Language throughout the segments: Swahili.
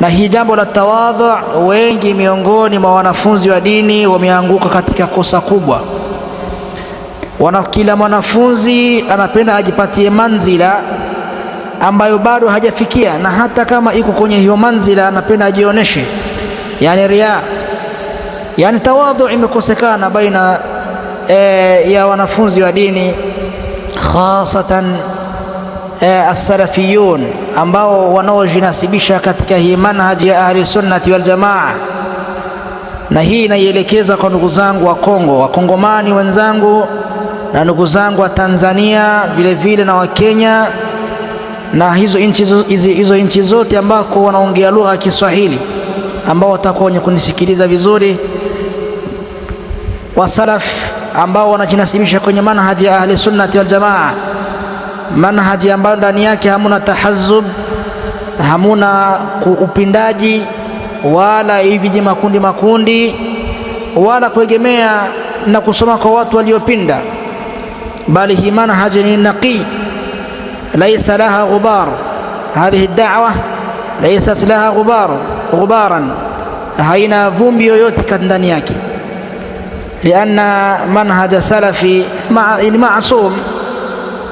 Na hii jambo la tawadhu, wengi miongoni mwa wanafunzi wa dini wameanguka katika kosa kubwa. Kila mwanafunzi anapenda ajipatie manzila ambayo bado hajafikia, na hata kama iko kwenye hiyo manzila anapenda ajioneshe, yani riya. Yani tawadhu imekosekana baina ya wanafunzi wa dini, khasatan as-salafiyun, ambao wanaojinasibisha katika hii manhaji ya ahli sunnati wal jamaa. Na hii inaielekeza kwa ndugu zangu wa Kongo, wakongomani wenzangu, na ndugu zangu wa Tanzania vile vile, na wa Kenya, na hizo nchi zote ambako wanaongea lugha ya Kiswahili, ambao watakuwa wenye kunisikiliza vizuri, wasalaf ambao wanajinasibisha kwenye manhaji ya ahli sunnati wal jamaa, manhaji ambayo ndani yake hamuna tahazzub, hamuna upindaji, wala hivi makundi, wala kuegemea na kusoma kwa watu waliopinda, bali hii manhaji ni naqi, laysa laha ghubar. Hadhihi ad-da'wa laysat laha ghubaran, haina vumbi yoyote ndani yake, lianna manhaj salafi ma'sum.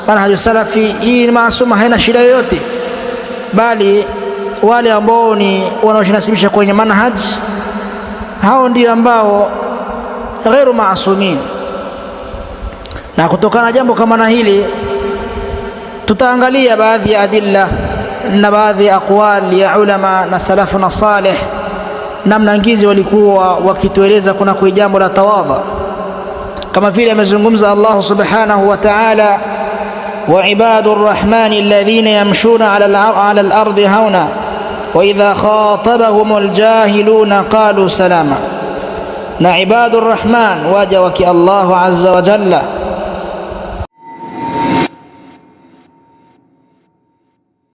Manhaj salafi hii ni maasum, haina shida yoyote, bali wale ambao ni wanaojinasibisha kwenye manhaj, hao ndio ambao ghairu maasumin. Na kutokana na jambo kama na hili, tutaangalia baadhi ya adilla na baadhi ya aqwali ya ulama na salafuna salih, namna ngizi walikuwa wakitueleza kuna kwa jambo la tawadhu, kama vile amezungumza Allah subhanahu wa ta'ala, wa ibadur rahmani alladhina yamshuna ala al-ardi hauna wa idha khatabahumul jahiluna qalu salama. Na ibadur rahman, waja waki Allah azza wa jalla,